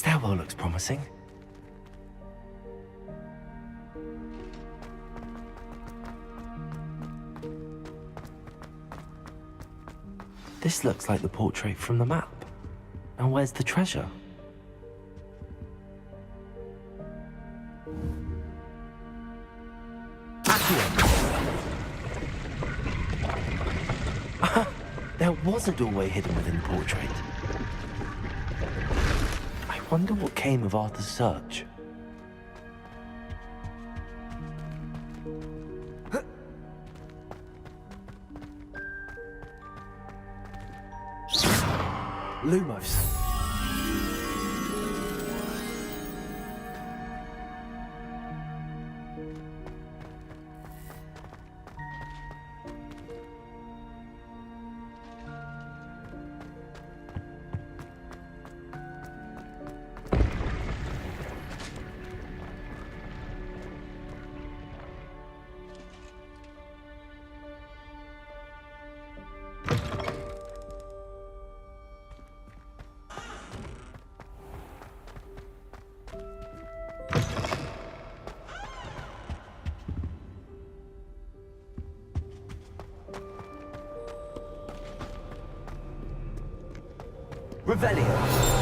stairwell looks promising. This looks like the portrait from the map. And where's the treasure? There was a doorway hidden within the portrait. I wonder what came of Arthur's search. Lumos. Revelio.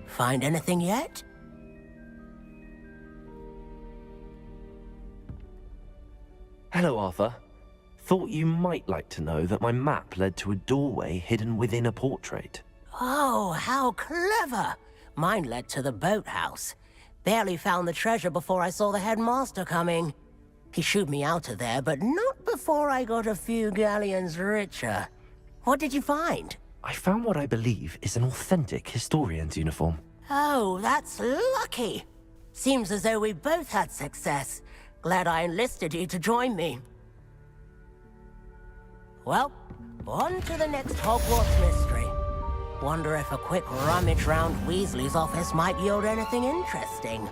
Find anything yet? Hello, Arthur. Thought you might like to know that my map led to a doorway hidden within a portrait. Oh, how clever! Mine led to the boathouse. Barely found the treasure before I saw the headmaster coming. He shooed me out of there, but not before I got a few galleons richer. What did you find? I found what I believe is an authentic historian's uniform. Oh, that's lucky. Seems as though we both had success. Glad I enlisted you to join me. Well, on to the next Hogwarts mystery. Wonder if a quick rummage round Weasley's office might yield anything interesting.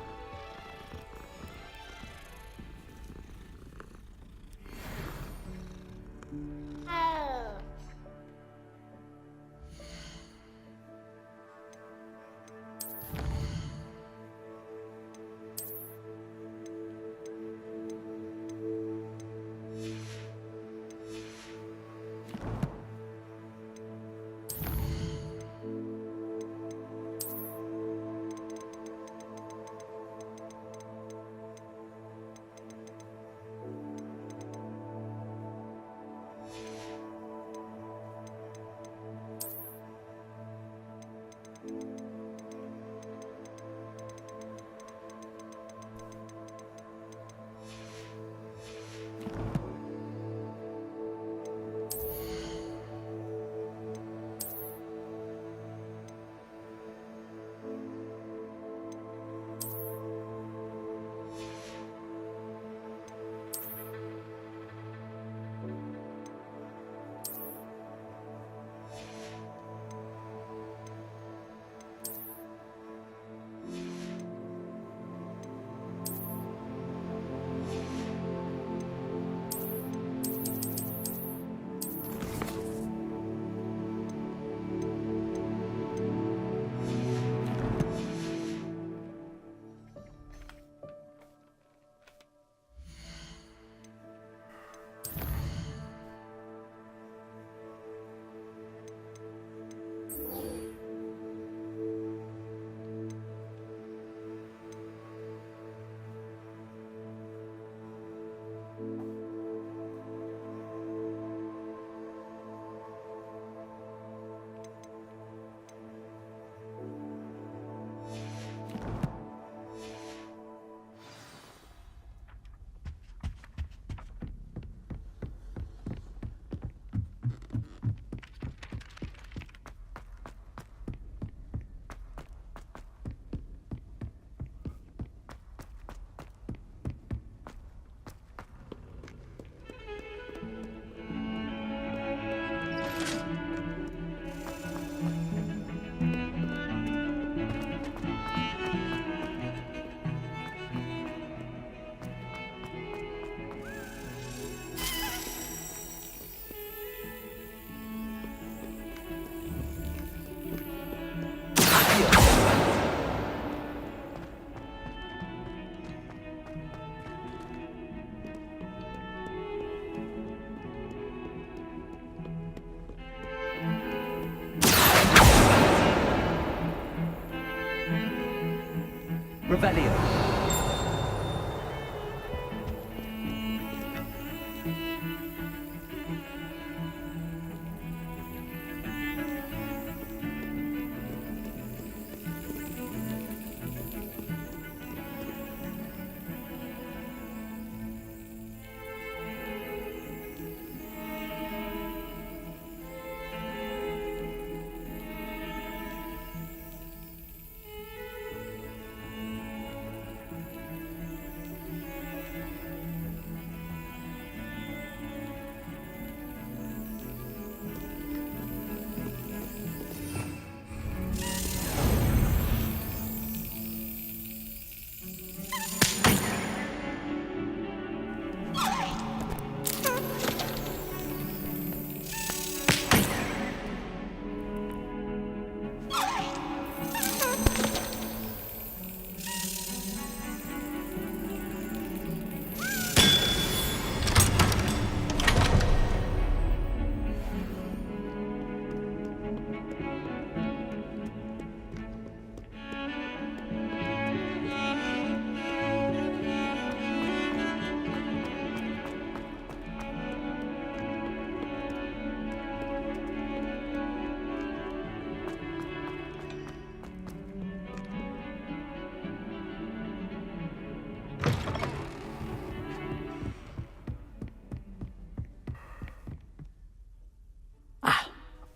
Revelio.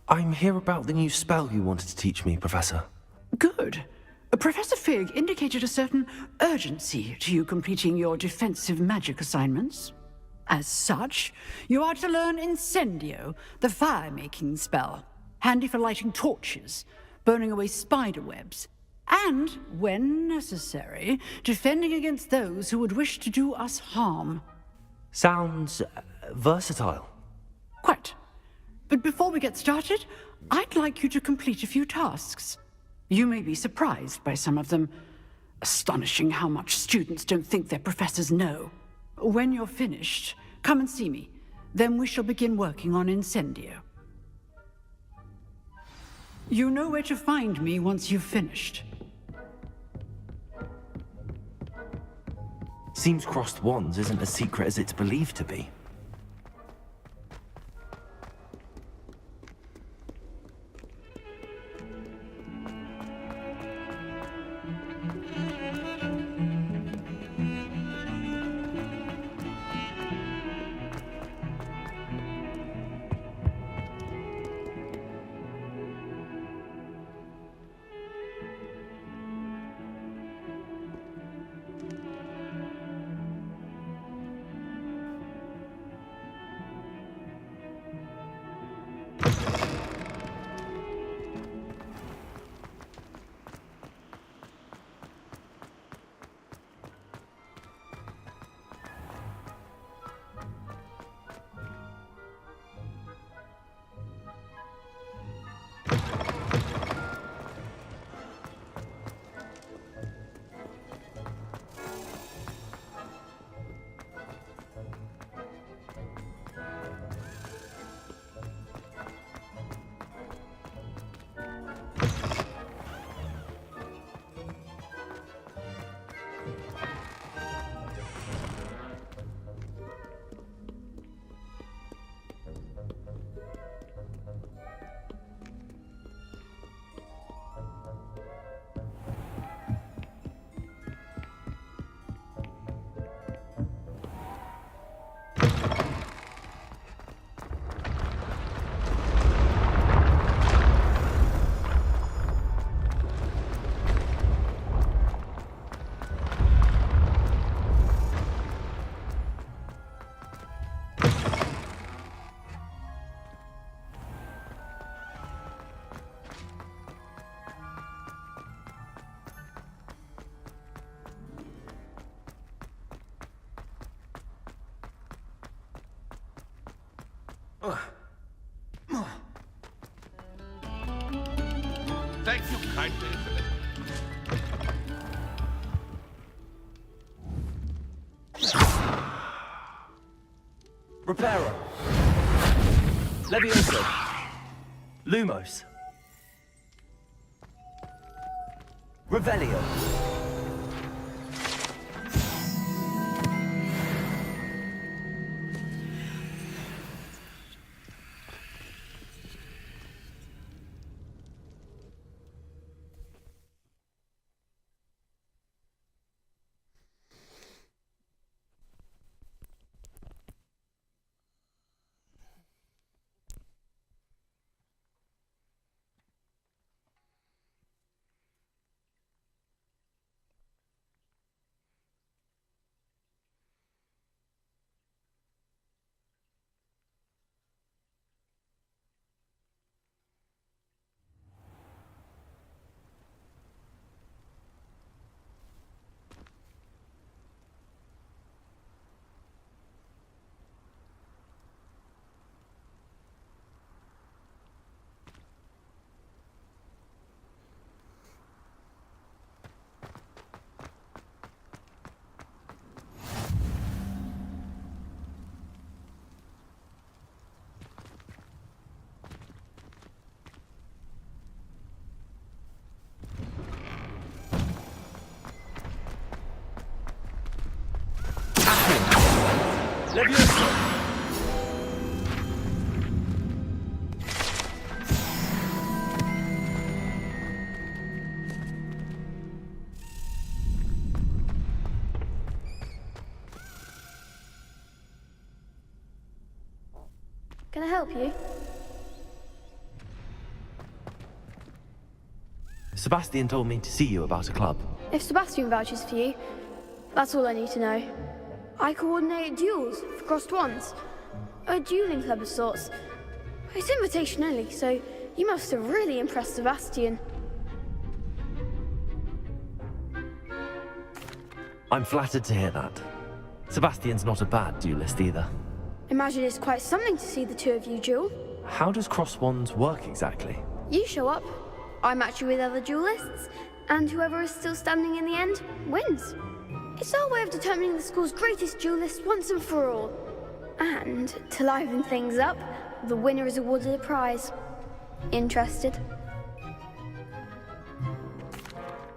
I'm here about the new spell you wanted to teach me, Professor. Good. Professor Fig indicated a certain urgency to you completing your defensive magic assignments. As such, you are to learn Incendio, the fire-making spell, handy for lighting torches, burning away spider webs, and, when necessary, defending against those who would wish to do us harm. Sounds versatile. Quite. But before we get started, I'd like you to complete a few tasks. You may be surprised by some of them. Astonishing how much students don't think their professors know. When you're finished, come and see me. Then we shall begin working on Incendio. You know where to find me once you've finished. Seems crossed wands isn't as secret as it's believed to be. Thank you kindly for Reparo. Levioso. Lumos. Revelio. Levioso! Can I help you? Sebastian told me to see you about a club. If Sebastian vouches for you, that's all I need to know. I coordinate duels for crossed wands. A dueling club of sorts. It's invitation only, so you must have really impressed Sebastian. I'm flattered to hear that. Sebastian's not a bad duelist either. Imagine it's quite something to see the two of you duel. How does cross wands work exactly? You show up, I match you with other duelists, and whoever is still standing in the end wins. It's our way of determining the school's greatest duelist once and for all. And to liven things up, the winner is awarded a prize. Interested?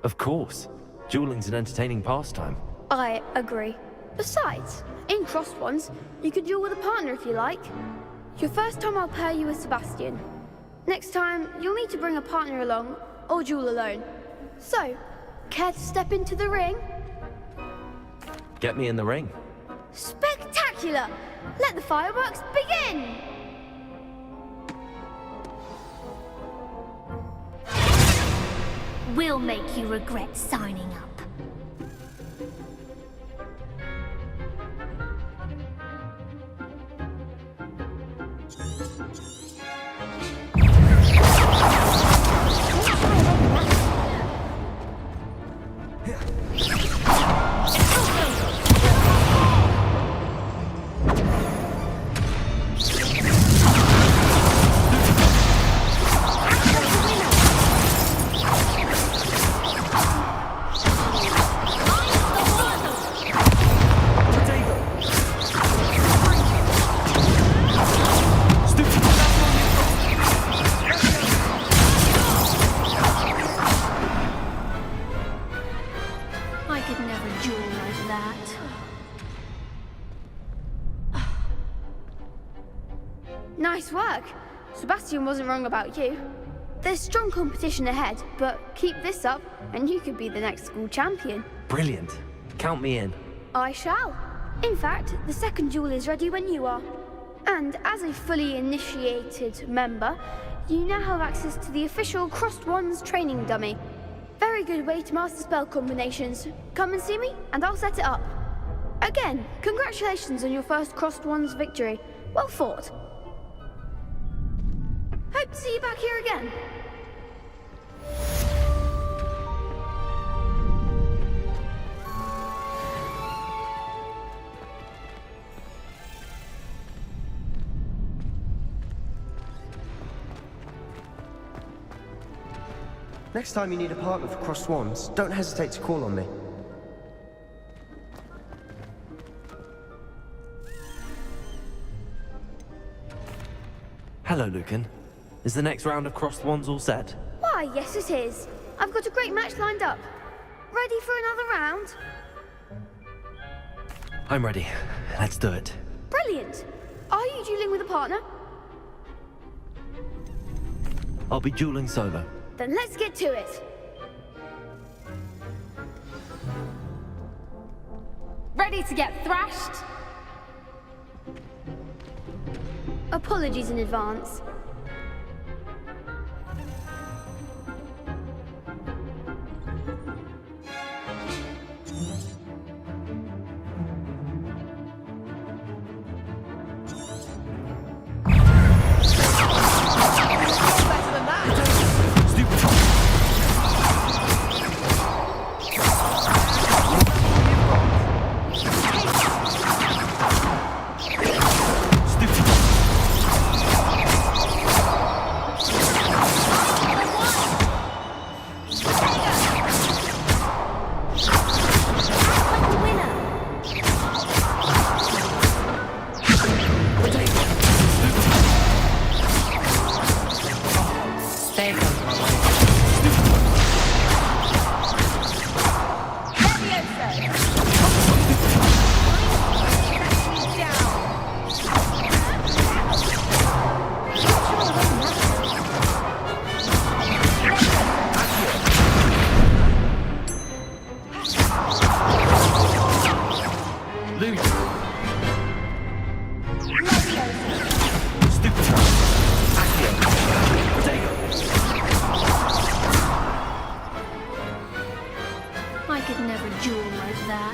Of course. Dueling's an entertaining pastime. I agree. Besides, in crossed ones, you can duel with a partner if you like. Your first time I'll pair you with Sebastian. Next time, you'll need to bring a partner along, or duel alone. So, care to step into the ring? Get me in the ring. Spectacular! Let the fireworks begin! We'll make you regret signing up. I could never duel like that. Nice work. Sebastian wasn't wrong about you. There's strong competition ahead, but keep this up and you could be the next school champion. Brilliant. Count me in. I shall. In fact, the second duel is ready when you are. And as a fully initiated member, you now have access to the official Crossed Wands training dummy. Very good way to master spell combinations. Come and see me, and I'll set it up. Again, congratulations on your first Crossed Wands victory. Well fought. Hope to see you back here again. Next time you need a partner for Crossed Wands, don't hesitate to call on me. Hello, Lucan. Is the next round of crossed wands all set? Why, yes it is. I've got a great match lined up. Ready for another round? I'm ready. Let's do it. Brilliant. Are you dueling with a partner? I'll be dueling solo. Then let's get to it. Ready to get thrashed? Apologies in advance.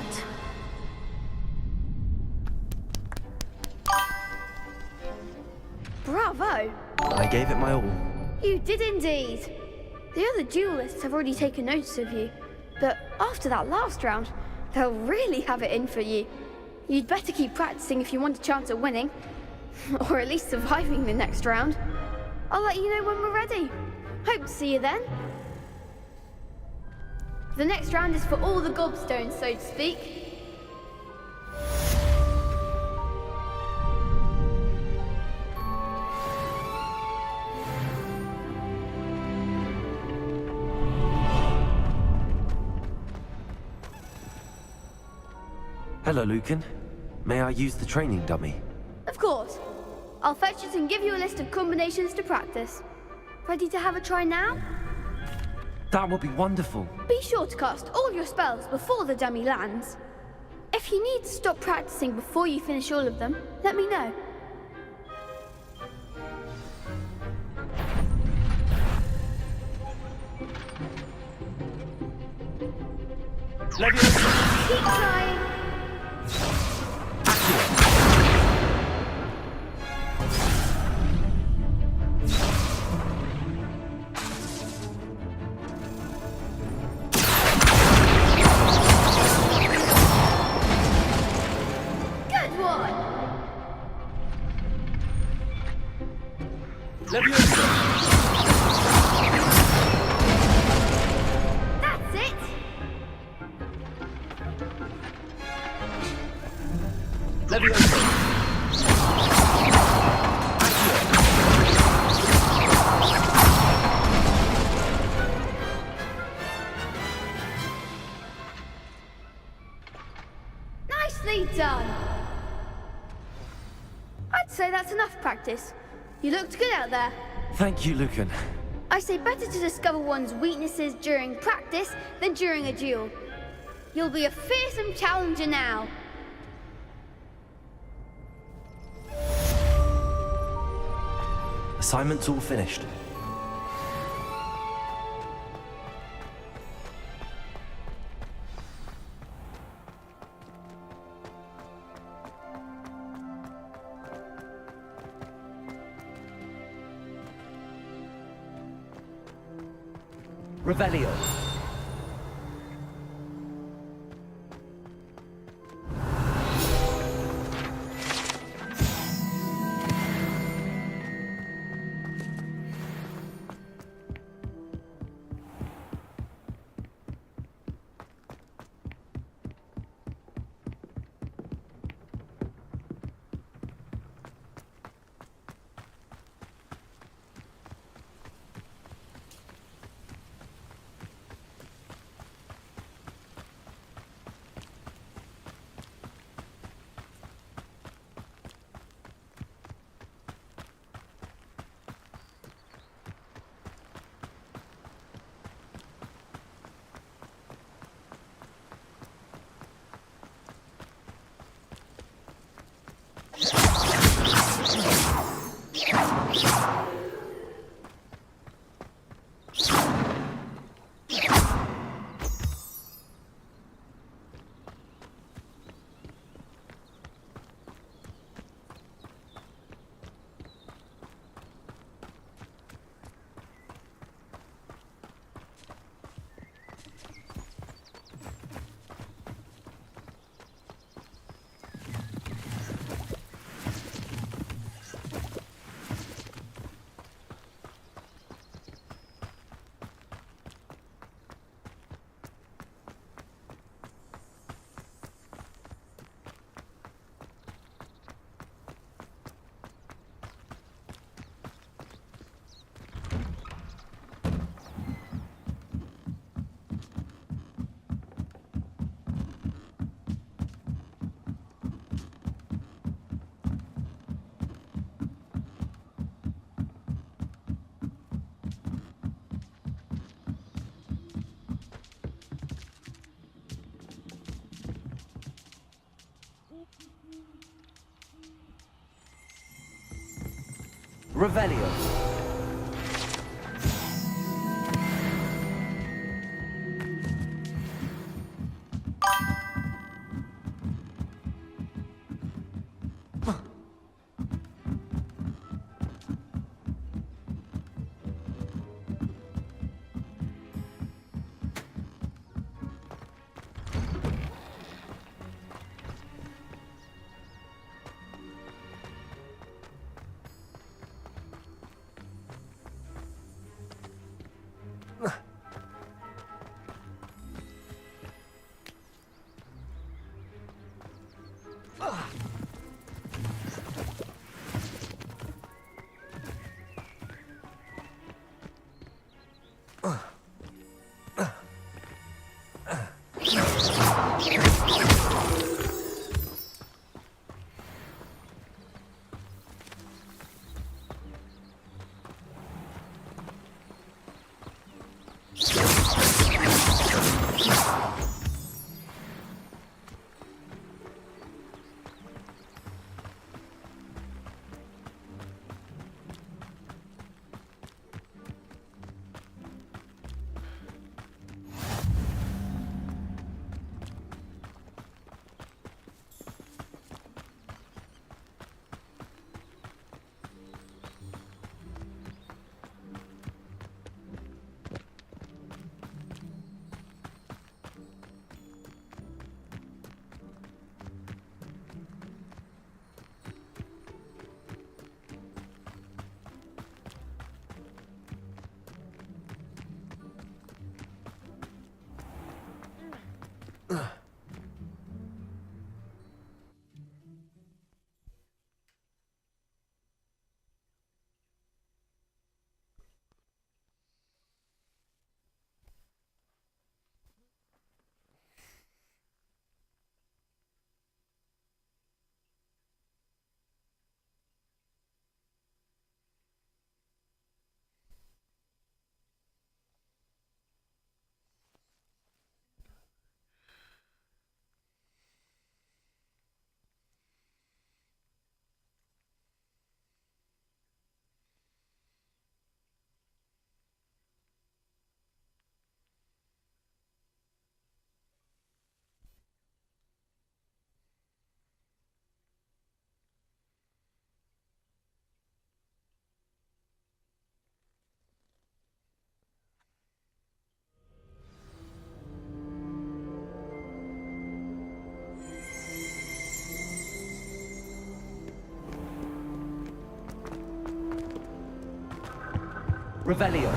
that. Bravo! I gave it my all. You did indeed. The other duelists have already taken notice of you, but after that last round, they'll really have it in for you. You'd better keep practicing if you want a chance at winning, or at least surviving the next round. I'll let you know when we're ready. Hope to see you then. The next round is for all the gobstones, so to speak. Hello, Lucan. May I use the training dummy? Of course. I'll fetch it and give you a list of combinations to practice. Ready to have a try now? That would be wonderful. Be sure to cast all your spells before the dummy lands. If you need to stop practicing before you finish all of them, let me know. Keep trying. Good one. That's it. Nicely done. I'd say that's enough practice. You looked good out there. Thank you, Lucan. I say better to discover one's weaknesses during practice than during a duel. You'll be a fearsome challenger now. Assignment's all finished. Revelio. Revelio. Revelio.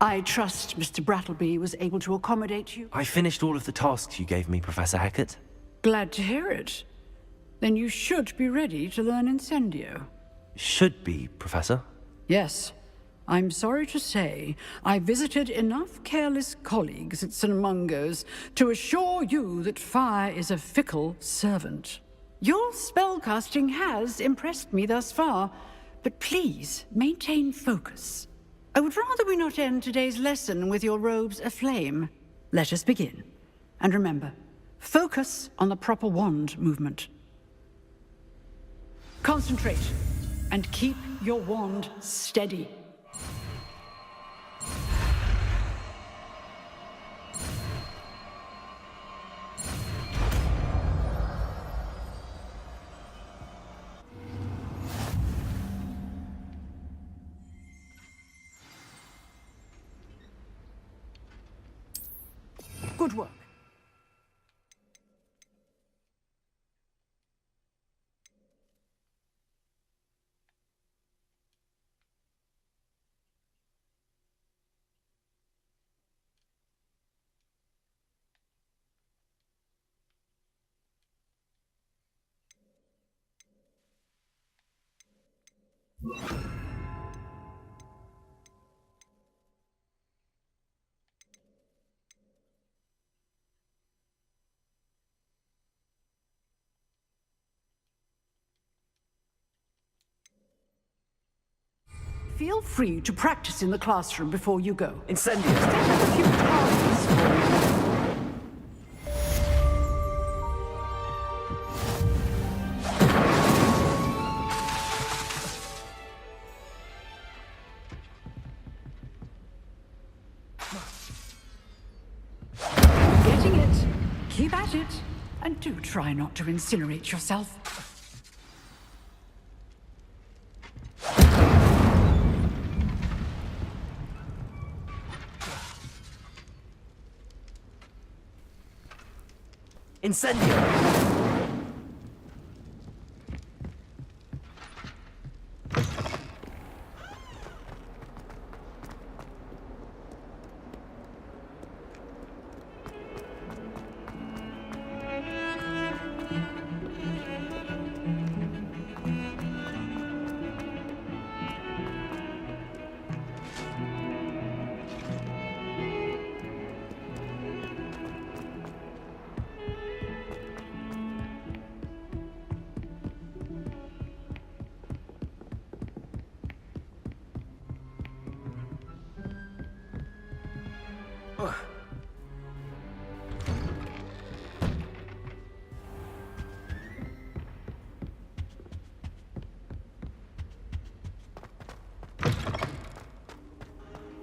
I trust Mr. Brattleby was able to accommodate you. I finished all of the tasks you gave me, Professor Hackett. Glad to hear it. Then you should be ready to learn Incendio. Should be, Professor. Yes. I'm sorry to say, I visited enough careless colleagues at St. Mungo's to assure you that fire is a fickle servant. Your spellcasting has impressed me thus far, but please maintain focus. I would rather we not end today's lesson with your robes aflame. Let us begin. And remember, focus on the proper wand movement. Concentrate, and keep your wand steady. Good work. Feel free to practice in the classroom before you go. Incendio. A few cards for you. Getting it. Keep at it. And do try not to incinerate yourself. Incendio!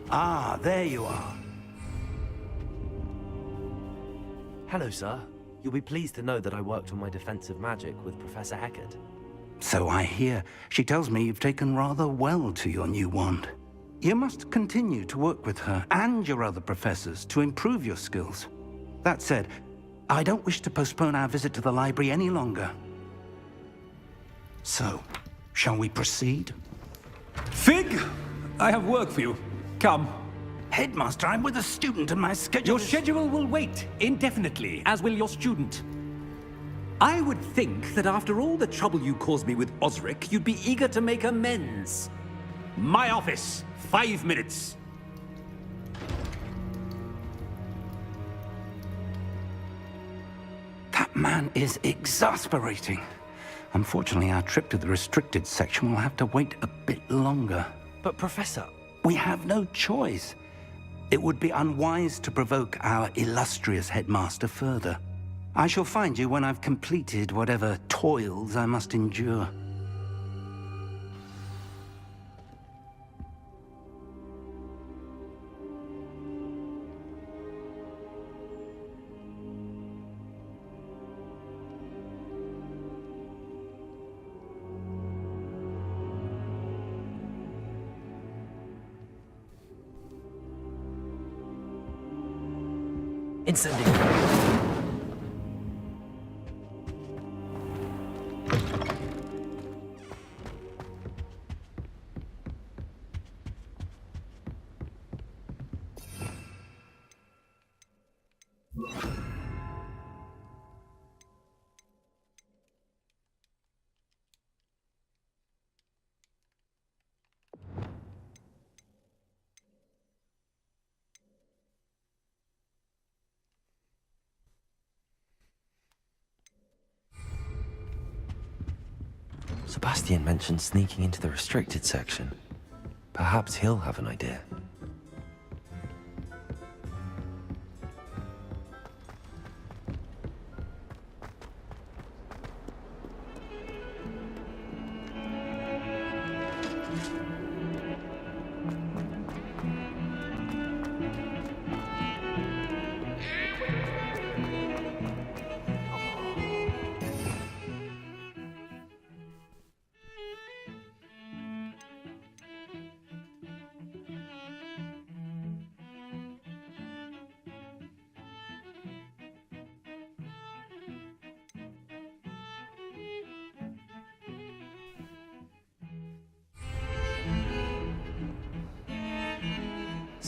Ah, there you are. Hello, sir. You'll be pleased to know that I worked on my defensive magic with Professor Heckard. So I hear. She tells me you've taken rather well to your new wand. You must continue to work with her and your other professors to improve your skills. That said, I don't wish to postpone our visit to the library any longer. So, shall we proceed? Fig! I have work for you. Come. Headmaster, I'm with a student and my schedule Your is- schedule will wait indefinitely, as will your student. I would think that after all the trouble you caused me with Osric, you'd be eager to make amends. My office, 5 minutes. That man is exasperating. Unfortunately, our trip to the restricted section will have to wait a bit longer. But, Professor, We have no choice. It would be unwise to provoke our illustrious headmaster further. I shall find you when I've completed whatever toils I must endure. incendiary. Sebastian mentioned sneaking into the restricted section. Perhaps he'll have an idea.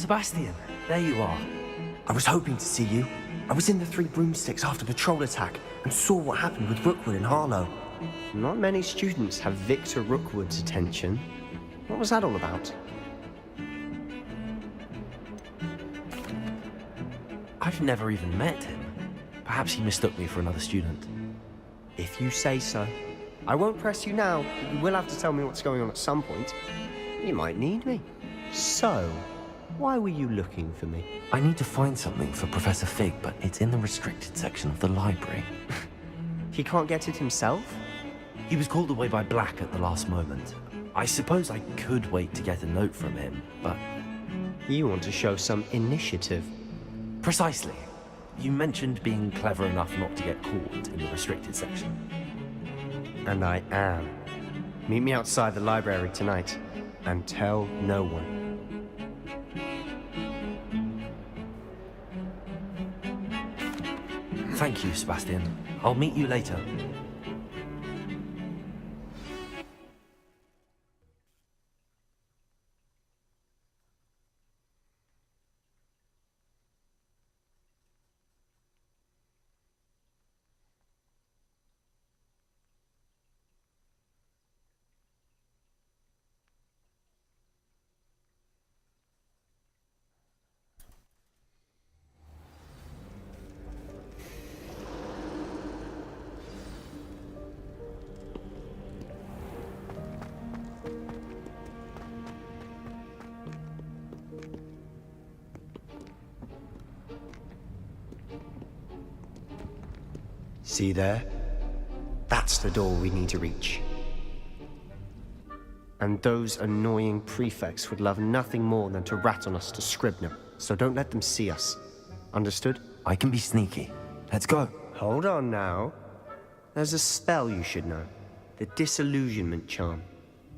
Sebastian, there you are. I was hoping to see you. I was in the Three Broomsticks after the troll attack and saw what happened with Rookwood and Harlow. Not many students have Victor Rookwood's attention. What was that all about? I've never even met him. Perhaps he mistook me for another student. If you say so. I won't press you now, but you will have to tell me what's going on at some point. You might need me. So, why were you looking for me? I need to find something for Professor Fig, but it's in the restricted section of the library. He can't get it himself? He was called away by Black at the last moment. I suppose I could wait to get a note from him, but... You want to show some initiative. Precisely. You mentioned being clever enough not to get caught in the restricted section. And I am. Meet me outside the library tonight, and tell no one. Thank you, Sebastian. I'll meet you later. See there? That's the door we need to reach. And those annoying prefects would love nothing more than to rat on us to Scribner, so don't let them see us. Understood? I can be sneaky. Let's go. Hold on now. There's a spell you should know. The Disillusionment Charm.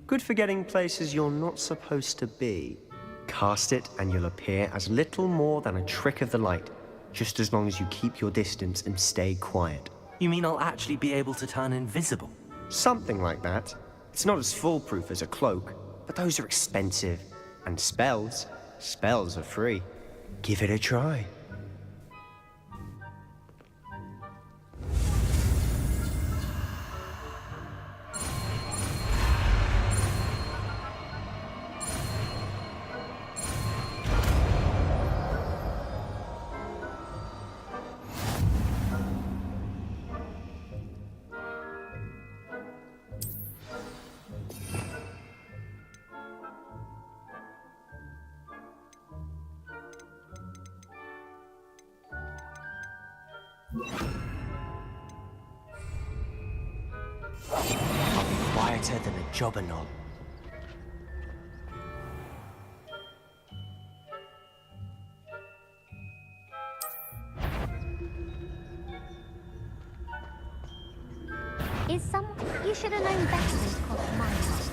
Good for getting places you're not supposed to be. Cast it and you'll appear as little more than a trick of the light, just as long as you keep your distance and stay quiet. You mean I'll actually be able to turn invisible? Something like that. It's not as foolproof as a cloak, but those are expensive. And spells are free. Give it a try. I'll be quieter than a jobberknoll. Is someone... You should have known better than to cross my path.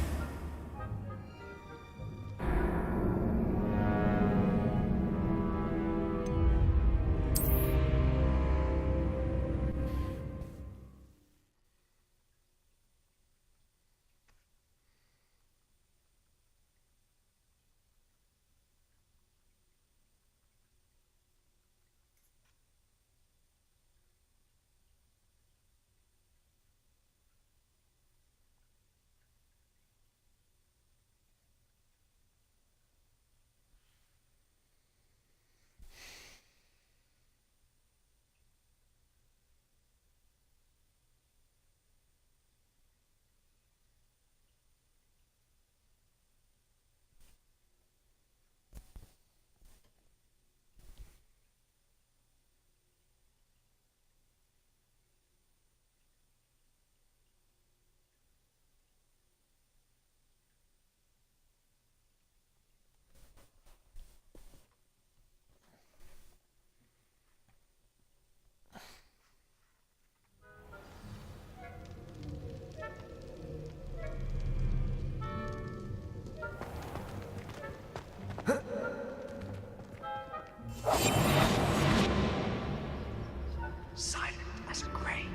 Silent as a grave.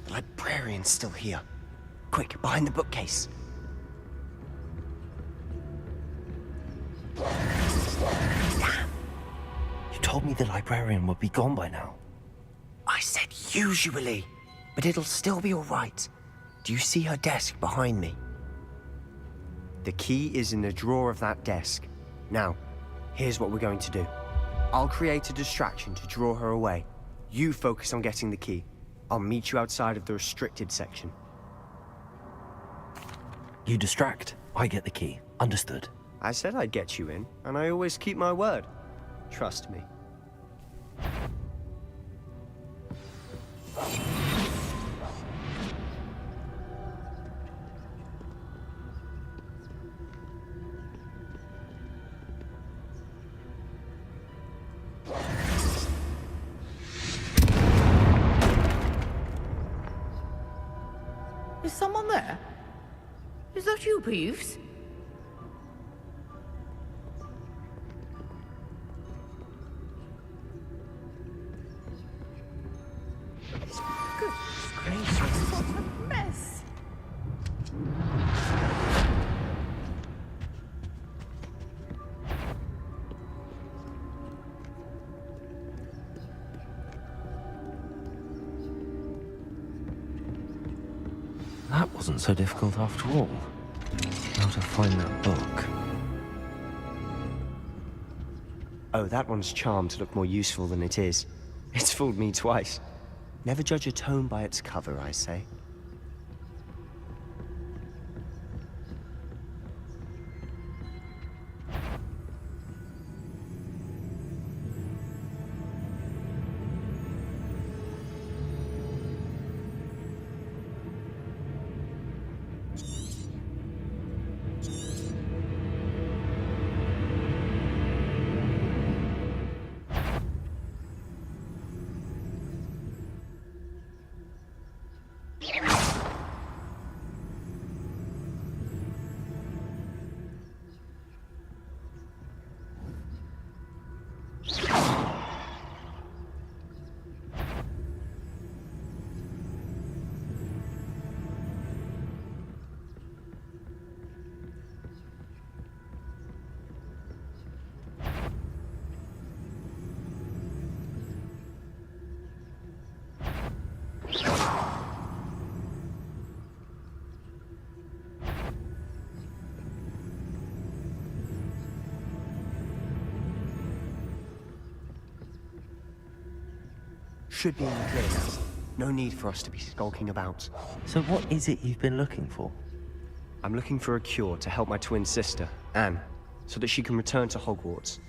The librarian's still here. Quick, behind the bookcase. Damn. You told me the librarian would be gone by now. I said usually, but it'll still be all right. Do you see her desk behind me? The key is in the drawer of that desk. Now, here's what we're going to do. I'll create a distraction to draw her away. You focus on getting the key. I'll meet you outside of the restricted section. You distract, I get the key. Understood. I said I'd get you in, and I always keep my word. Trust me. Is someone there? Is that you, Peeves? Goodness gracious, what a mess! That wasn't so difficult after all. How to find that book. Oh, that one's charmed to look more useful than it is. It's fooled me twice. Never judge a tome by its cover, I say. Should be in the clear now. No need for us to be skulking about. So what is it you've been looking for? I'm looking for a cure to help my twin sister, Anne, so that she can return to Hogwarts.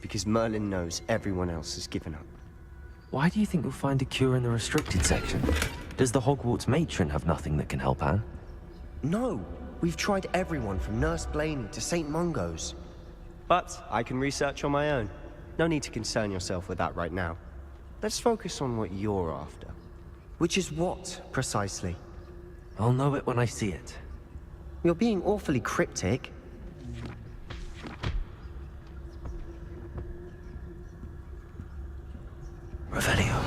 Because Merlin knows everyone else has given up. Why do you think you'll find a cure in the restricted section? Does the Hogwarts matron have nothing that can help Anne? No! We've tried everyone from Nurse Blaney to St. Mungo's. But I can research on my own. No need to concern yourself with that right now. Let's focus on what you're after. Which is what, precisely? I'll know it when I see it. You're being awfully cryptic. Revelio.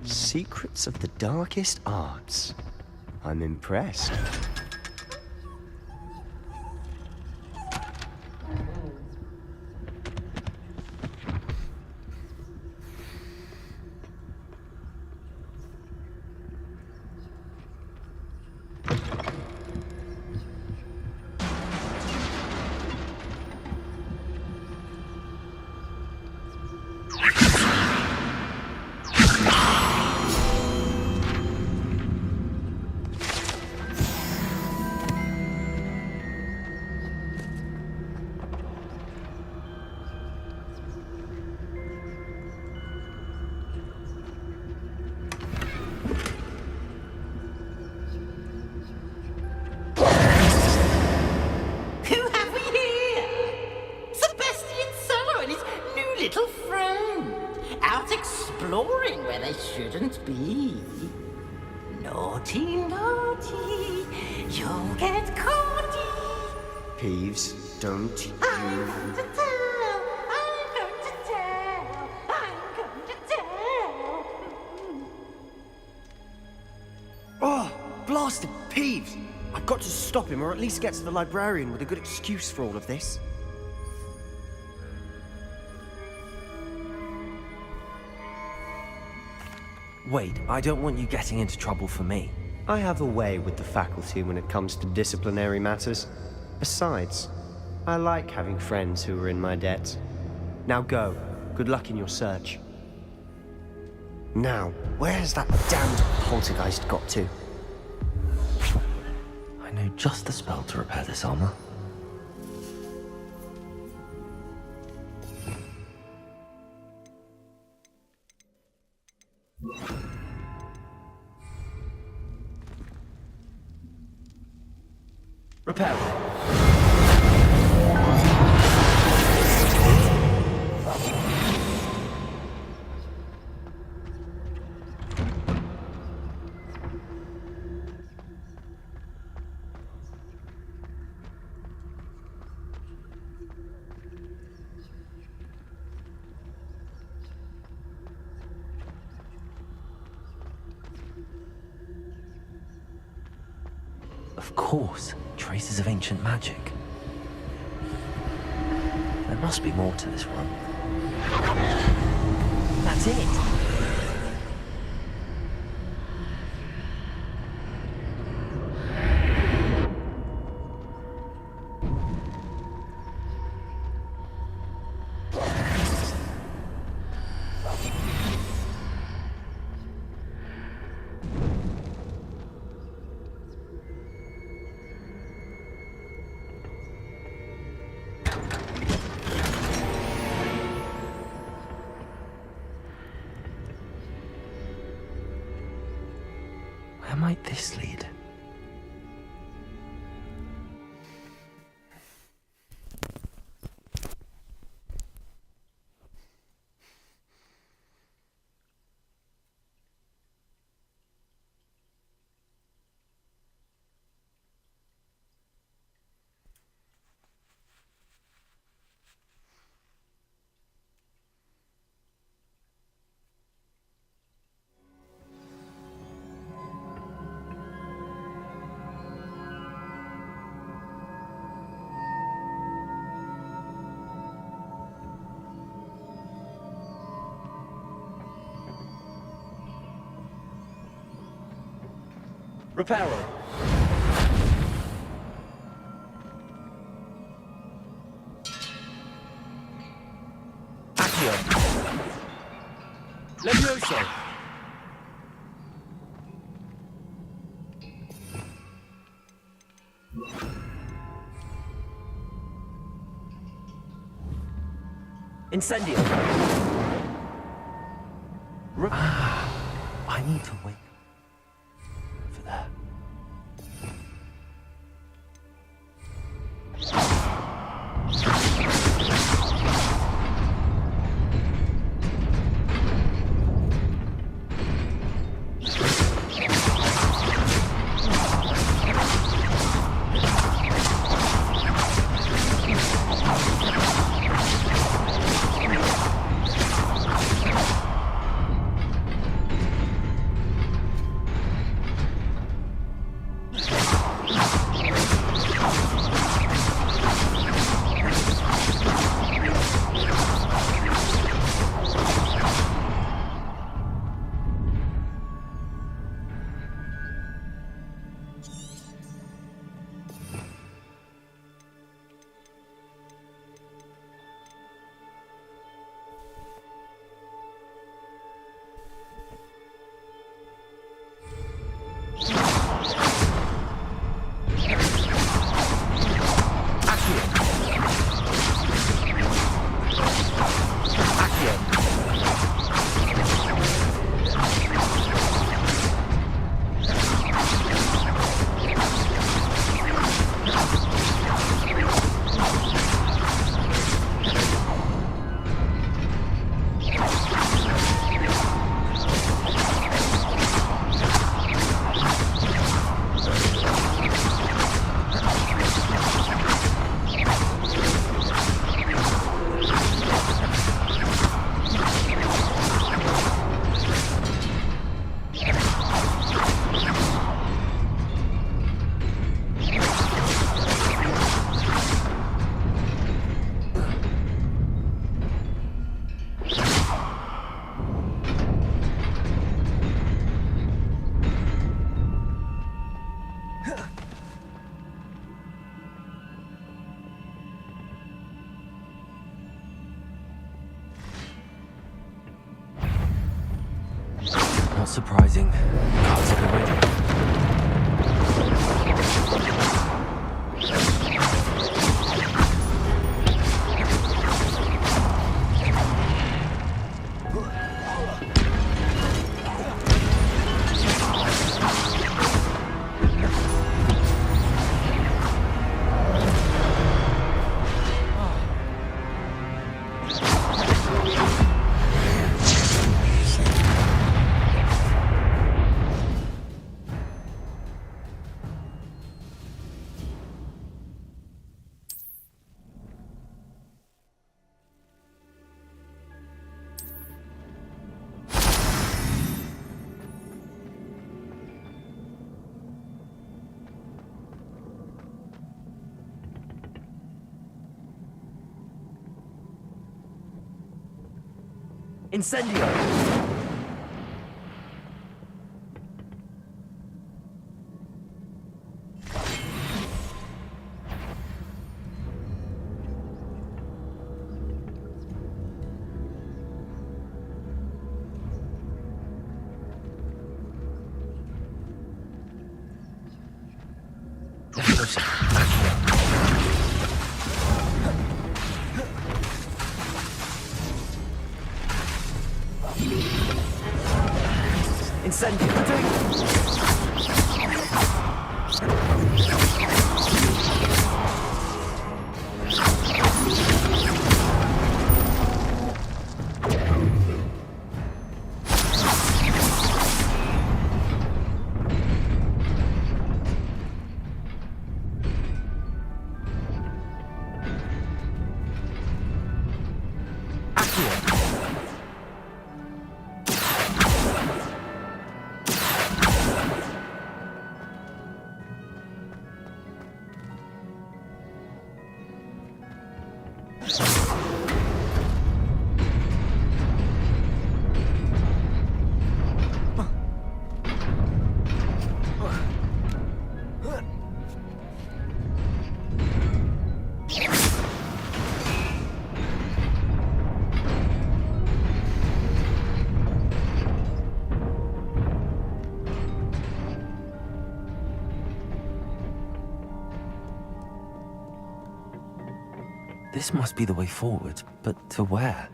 Secrets of the darkest arts. I'm impressed. Exploring where they shouldn't be. Naughty, naughty, you'll get caught. Peeves, don't you... I'm going to tell, I'm going to tell, I'm going to tell. Oh, blasted Peeves! I've got to stop him, or at least get to the librarian with a good excuse for all of this. Wait, I don't want you getting into trouble for me. I have a way with the faculty when it comes to disciplinary matters. Besides, I like having friends who are in my debt. Now go. Good luck in your search. Now, where has that damned poltergeist got to? I know just the spell to repair this armor. Repair. Of course, traces of ancient magic. There must be more to this one. That's it! Where might this lead? Reparo. Accio. Levioso. Incendio. I need to wait. For that. Not surprising. Cards have been ready. Incendio! This must be the way forward, but to where?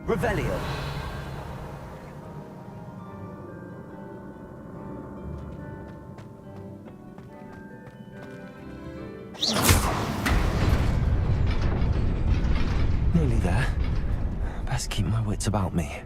Revelio. Nearly there. Best keep my wits about me.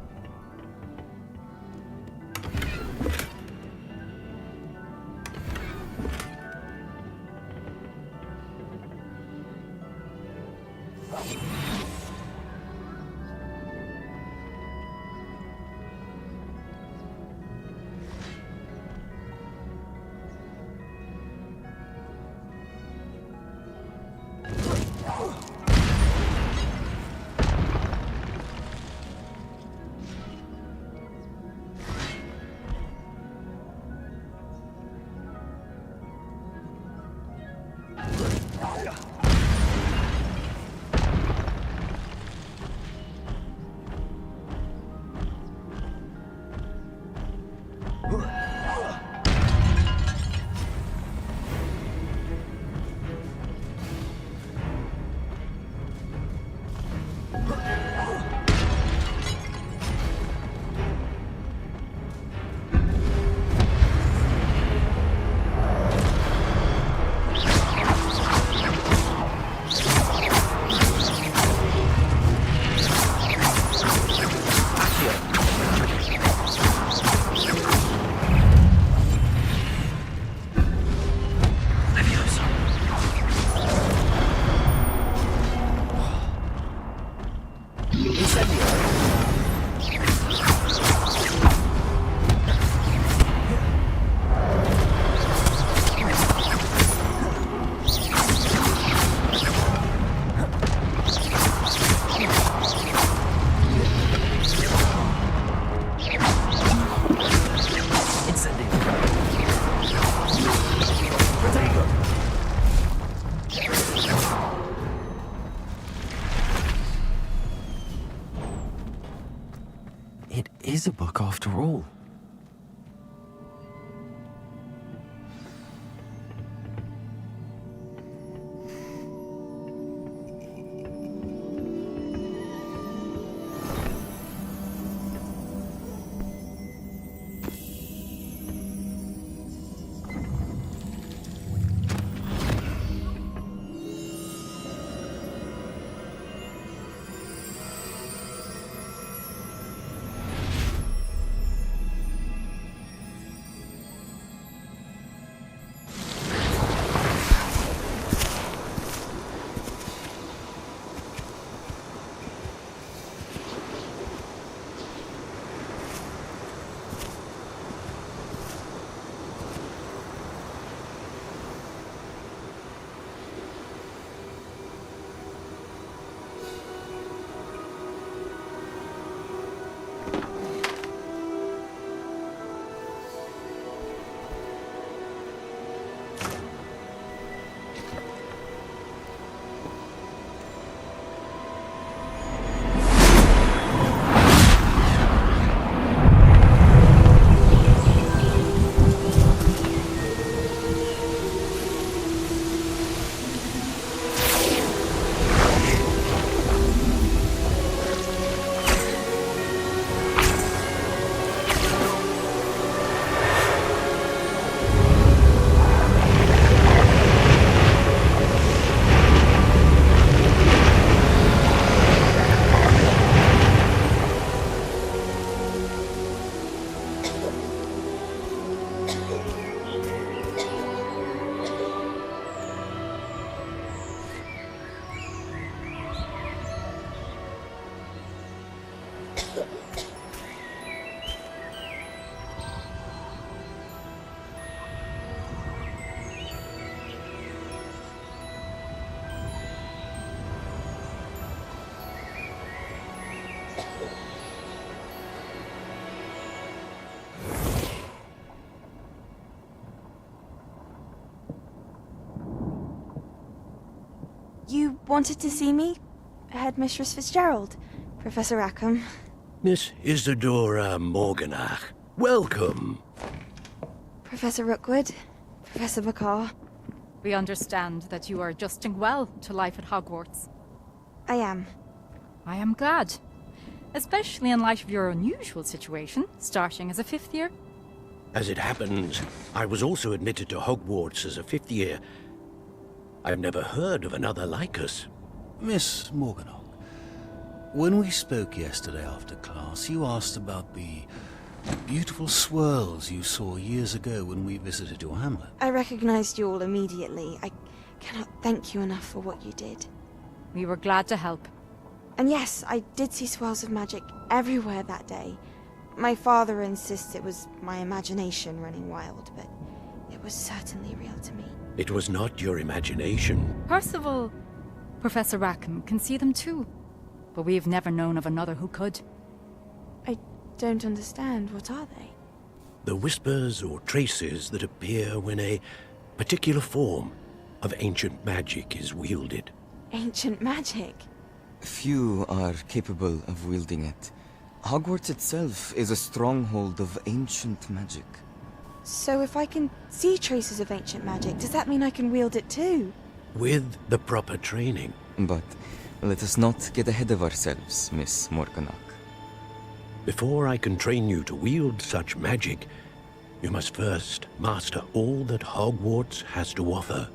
It is a book after all. You wanted to see me? Headmistress Fitzgerald? Professor Rackham? Miss Isadora Morganach, welcome. Professor Rookwood? Professor McCaw? We understand that you are adjusting well to life at Hogwarts. I am. I am glad. Especially in light of your unusual situation, starting as a 5th year. As it happens, I was also admitted to Hogwarts as a 5th year. I've never heard of another like us. Miss Morganach, when we spoke yesterday after class, you asked about the beautiful swirls you saw years ago when we visited your hamlet. I recognized you all immediately. I cannot thank you enough for what you did. We were glad to help. And yes, I did see swirls of magic everywhere that day. My father insists it was my imagination running wild, but it was certainly real to me. It was not your imagination. Percival, Professor Rackham can see them too. But we've never known of another who could. I don't understand. What are they? The whispers or traces that appear when a particular form of ancient magic is wielded. Ancient magic? Few are capable of wielding it. Hogwarts itself is a stronghold of ancient magic. So if I can see traces of ancient magic, does that mean I can wield it too? With the proper training. But let us not get ahead of ourselves, Miss Morganach. Before I can train you to wield such magic, you must first master all that Hogwarts has to offer.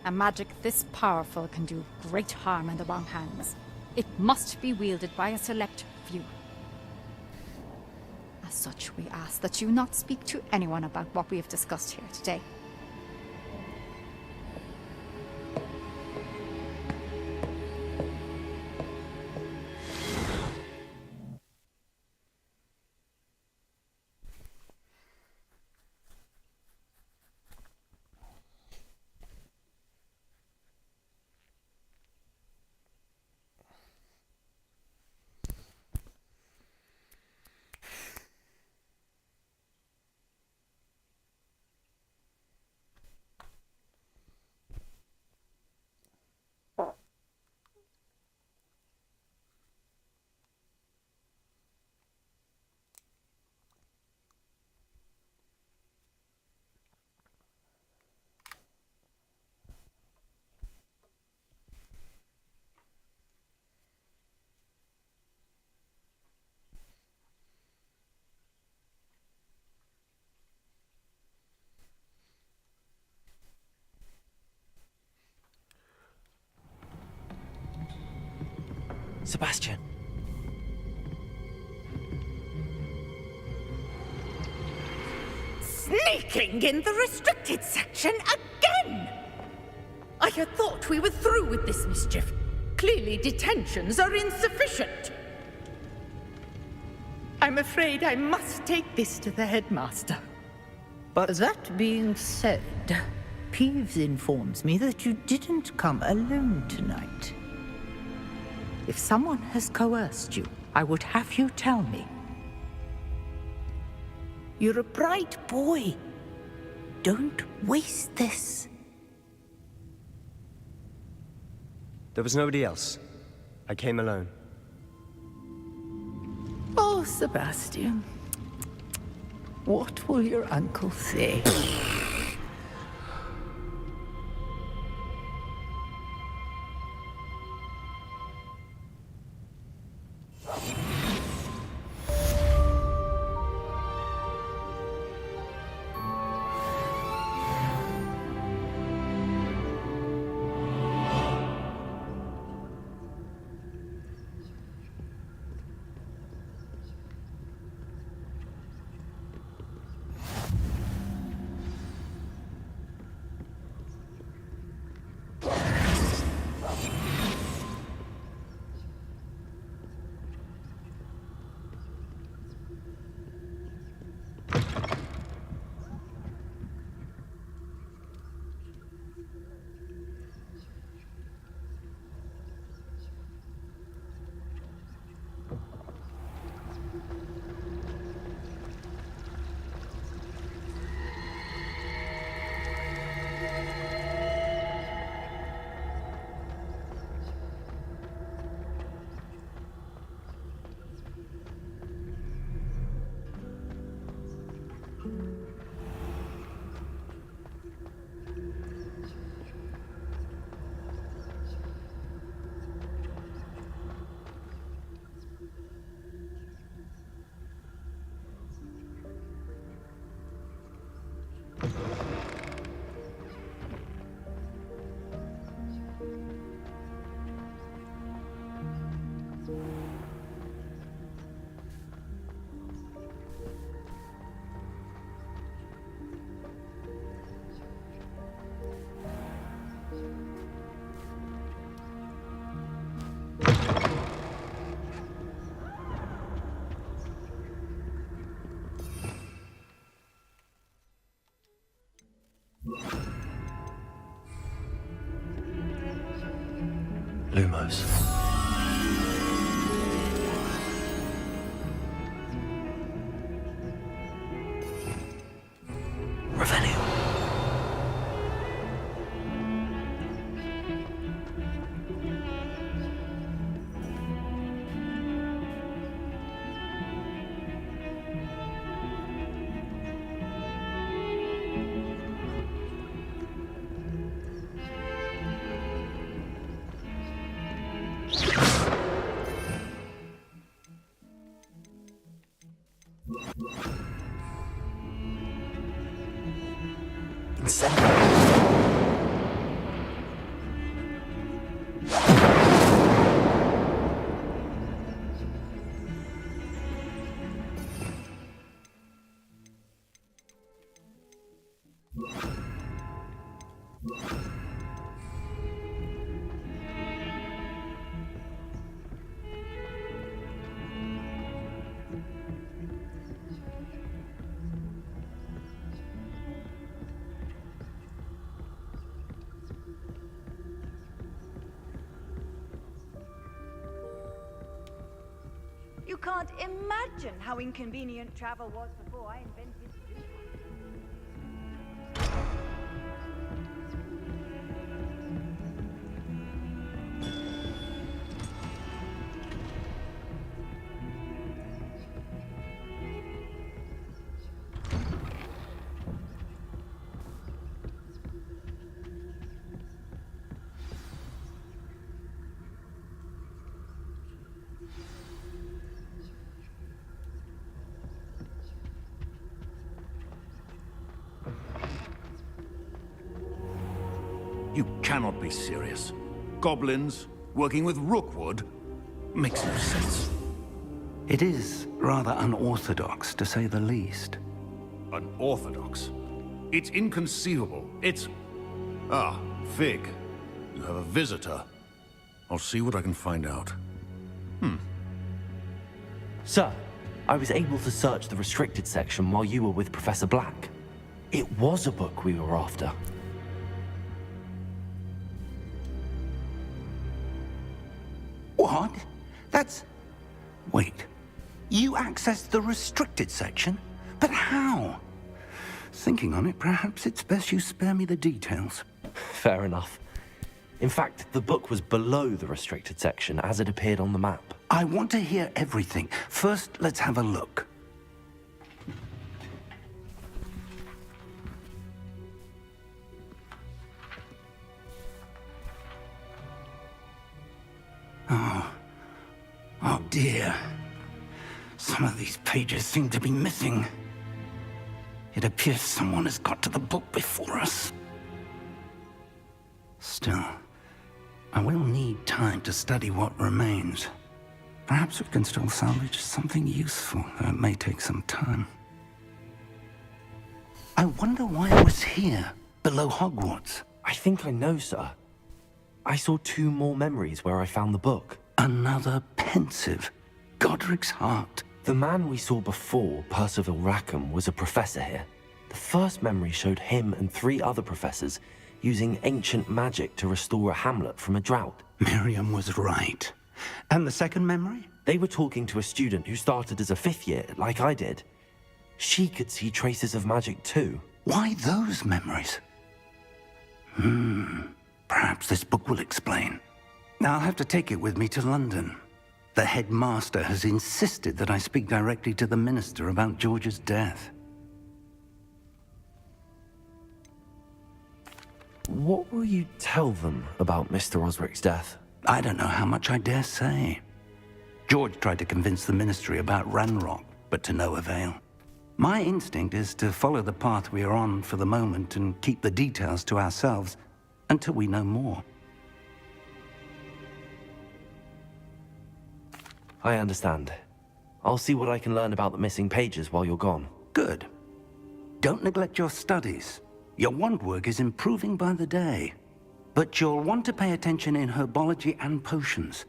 A magic this powerful can do great harm in the wrong hands. It must be wielded by a select few. As such, we ask that you not speak to anyone about what we have discussed here today. Sebastian. Sneaking in the restricted section again! I had thought we were through with this mischief. Clearly detentions are insufficient. I'm afraid I must take this to the headmaster. But that being said, Peeves informs me that you didn't come alone tonight. If someone has coerced you, I would have you tell me. You're a bright boy. Don't waste this. There was nobody else. I came alone. Oh, Sebastian. What will your uncle say? Lumos. Revelio. You can't imagine how inconvenient travel was before I invented this. You cannot be serious. Goblins working with Rookwood makes no sense. It is rather unorthodox, to say the least. Unorthodox? It's inconceivable. It's... Ah, Fig. You have a visitor. I'll see what I can find out. Sir, I was able to search the restricted section while you were with Professor Black. It was a book we were after. What? That's... Wait. You accessed the restricted section? But how? Thinking on it, perhaps it's best you spare me the details. Fair enough. In fact, the book was below the restricted section as it appeared on the map. I want to hear everything. First, let's have a look. Oh dear. Some of these pages seem to be missing. It appears someone has got to the book before us. Still, I will need time to study what remains. Perhaps we can still salvage something useful, though it may take some time. I wonder why I was here, below Hogwarts. I think I know, sir. I saw 2 more memories where I found the book. Another pensive. Godric's heart. The man we saw before, Percival Rackham, was a professor here. The first memory showed him and 3 other professors using ancient magic to restore a hamlet from a drought. Miriam was right. And the second memory? They were talking to a student who started as a 5th year, like I did. She could see traces of magic too. Why those memories? Perhaps this book will explain. Now I'll have to take it with me to London. The headmaster has insisted that I speak directly to the minister about George's death. What will you tell them about Mr. Osric's death? I don't know how much I dare say. George tried to convince the ministry about Ranrock, but to no avail. My instinct is to follow the path we are on for the moment and keep the details to ourselves until we know more. I understand. I'll see what I can learn about the missing pages while you're gone. Good. Don't neglect your studies. Your wand work is improving by the day. But you'll want to pay attention in herbology and potions.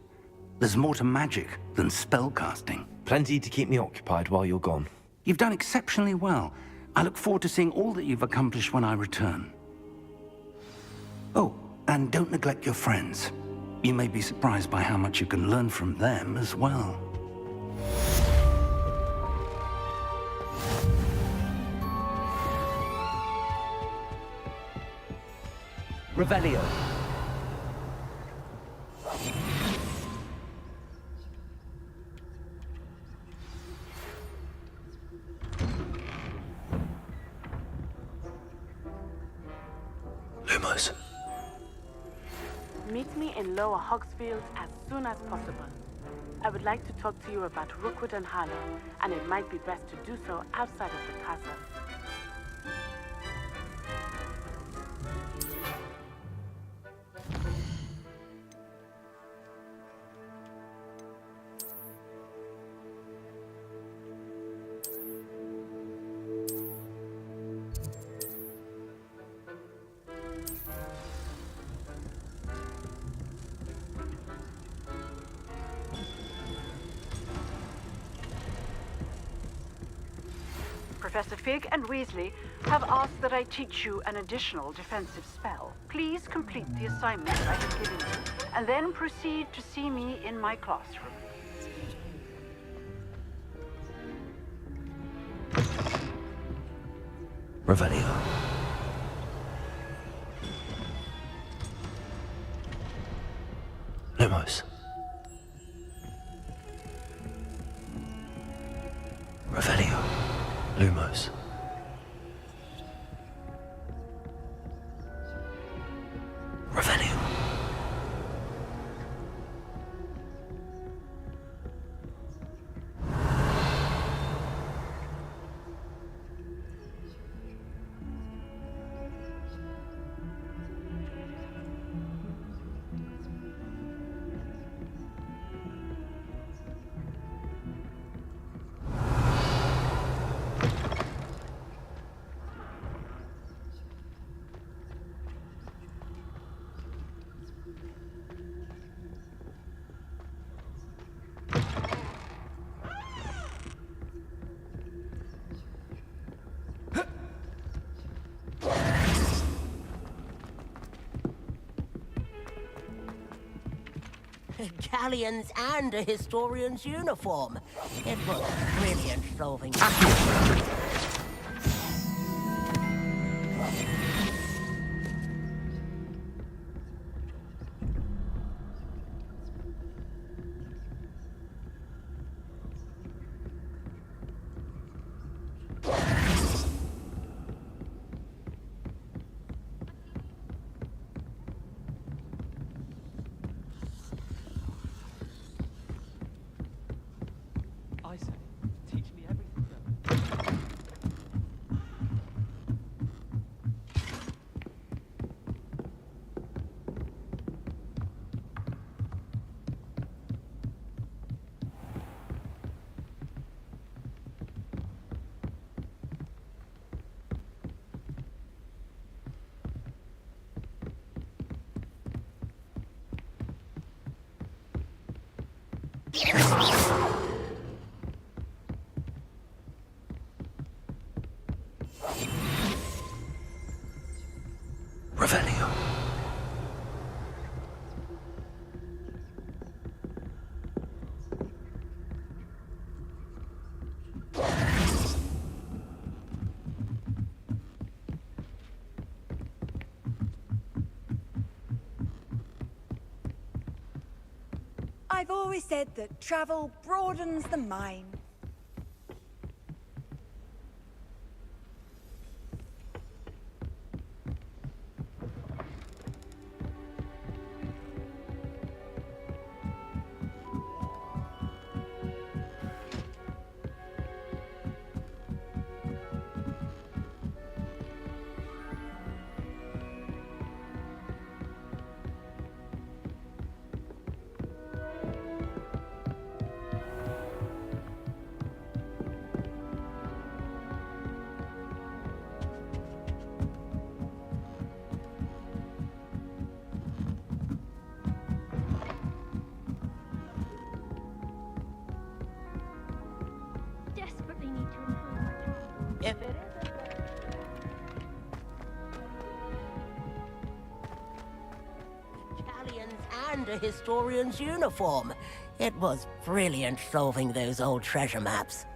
There's more to magic than spellcasting. Plenty to keep me occupied while you're gone. You've done exceptionally well. I look forward to seeing all that you've accomplished when I return. Oh, and don't neglect your friends. You may be surprised by how much you can learn from them as well. Revelio. Lumos. Meet me in Lower Hogsfield as soon as possible. I would like to talk to you about Rookwood and Harlow, and it might be best to do so outside of the castle. Professor Fig and Weasley have asked that I teach you an additional defensive spell. Please complete the assignment I have given you, and then proceed to see me in my classroom. Revelio. Lumos. Revelio. Lumos. Revelio. Galleons and a historian's uniform. It was brilliant solving. I say, teach me everything. Revelio. I've always said that travel broadens the mind. a historian's uniform. It was brilliant solving those old treasure maps.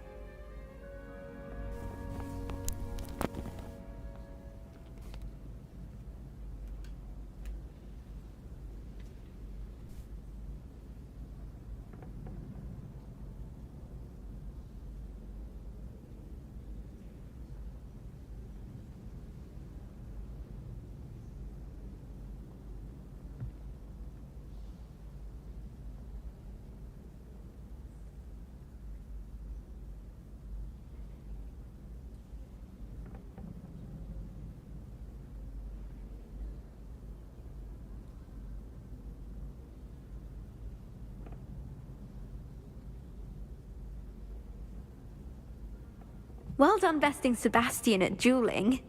Well done besting Sebastian at dueling.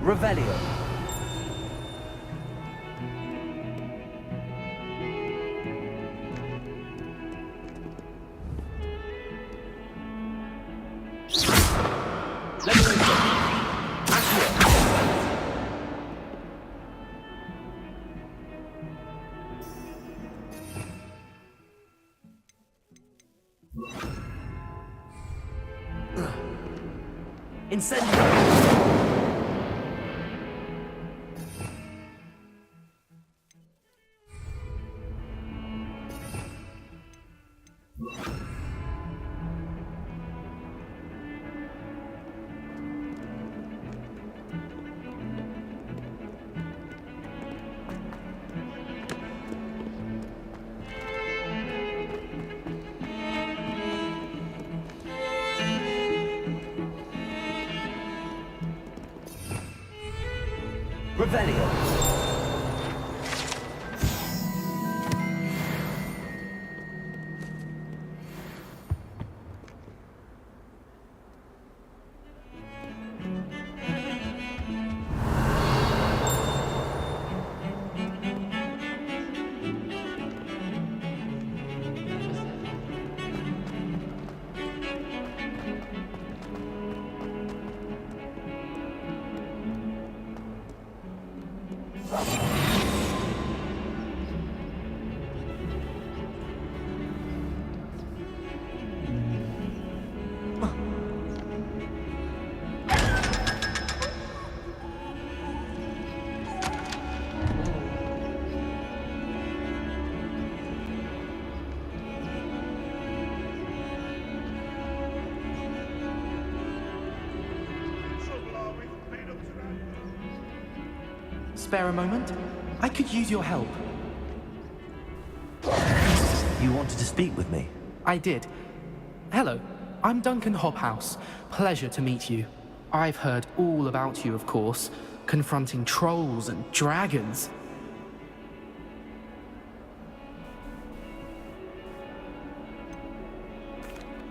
Revelio. Incendio. Revelio. spare a moment? I could use your help. You wanted to speak with me? I did. Hello, I'm Duncan Hobhouse. Pleasure to meet you. I've heard all about you, of course, confronting trolls and dragons.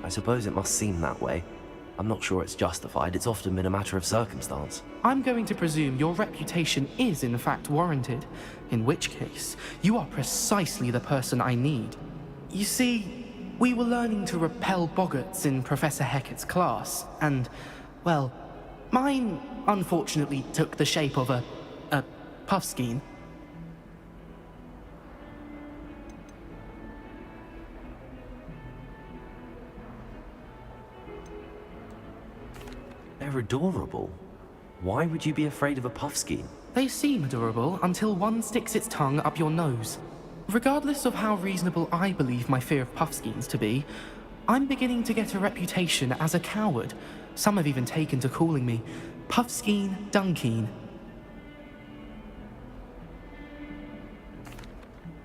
I suppose it must seem that way. I'm not sure it's justified. It's often been a matter of circumstance. I'm going to presume your reputation is in fact warranted, in which case, you are precisely the person I need. You see, we were learning to repel boggarts in Professor Hecat's class, and, well, mine unfortunately took the shape of a puffskein. They're adorable. Why would you be afraid of a puffskein? They seem adorable until one sticks its tongue up your nose. Regardless of how reasonable I believe my fear of puffskeins to be, I'm beginning to get a reputation as a coward. Some have even taken to calling me Puffskein Dunkeen.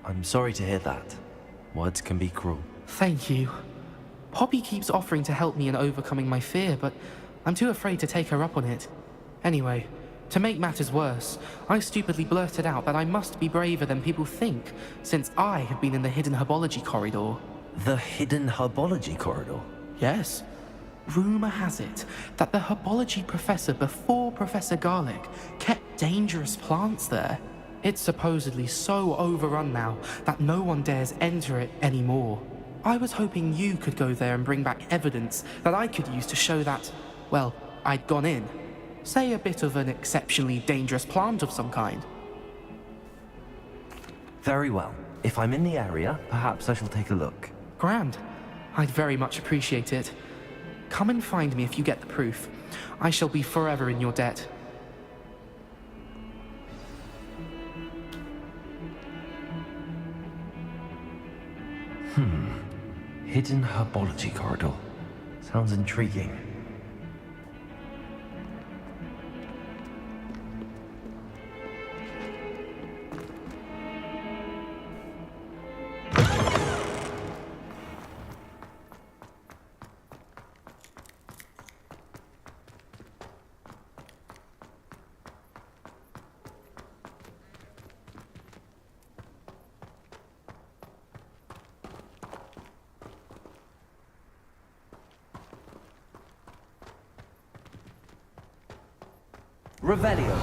I'm sorry to hear that. Words can be cruel. Thank you. Poppy keeps offering to help me in overcoming my fear, but I'm too afraid to take her up on it. Anyway, to make matters worse, I stupidly blurted out that I must be braver than people think, since I have been in the hidden herbology corridor. The hidden herbology corridor? Yes. Rumor has it that the herbology professor before Professor Garlic kept dangerous plants there. It's supposedly so overrun now that no one dares enter it anymore. I was hoping you could go there and bring back evidence that I could use to show that, well, I'd gone in. Say a bit of an exceptionally dangerous plant of some kind. Very well. If I'm in the area, perhaps I shall take a look. Grand. I'd very much appreciate it. Come and find me if you get the proof. I shall be forever in your debt. Hidden herbology corridor. Sounds intriguing. Revelio.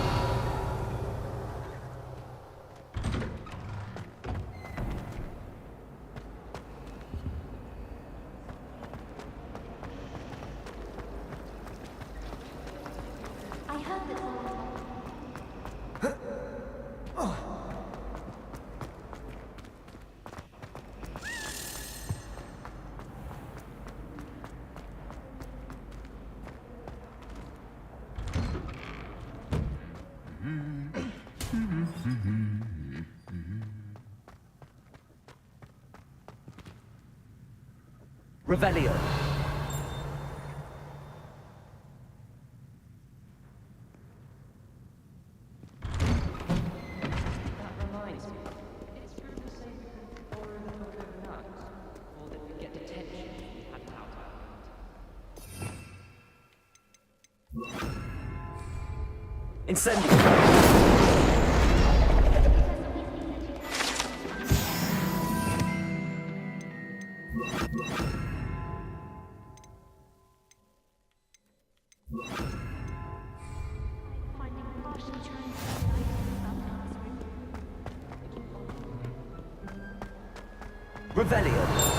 I heard that Revelio. Incendio. Revelio.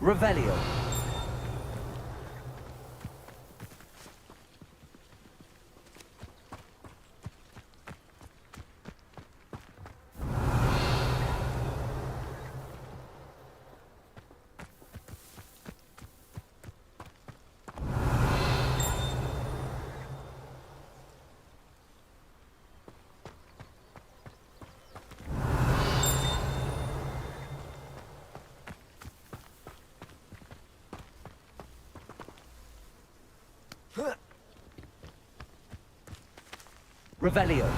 Revelio. Revelio.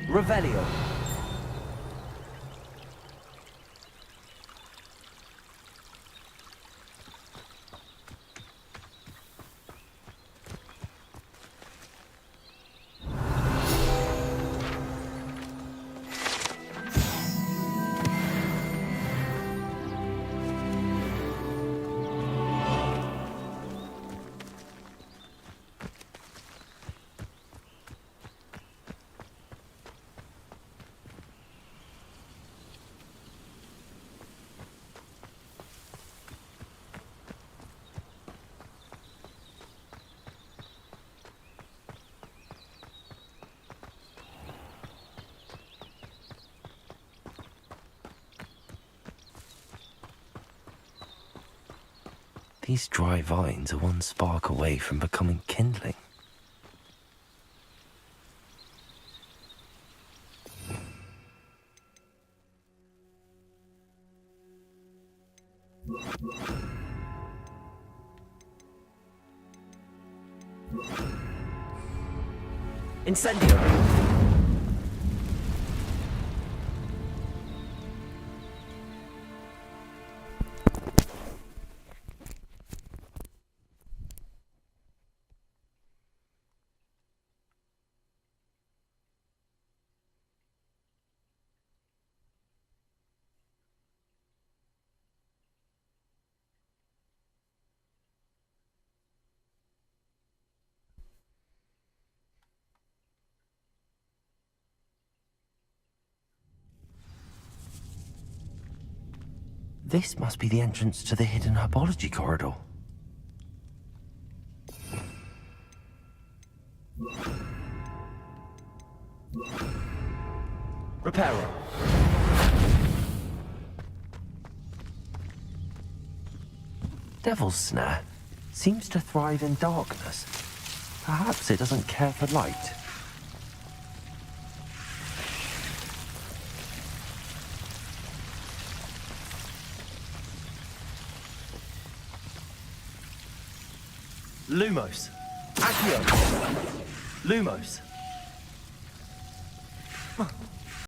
Revelio. These dry vines are one spark away from becoming kindling. Incendio! This must be the entrance to the hidden herbology corridor. Reparo. Devil's Snare seems to thrive in darkness. Perhaps it doesn't care for light. Lumos. Accio. Lumos.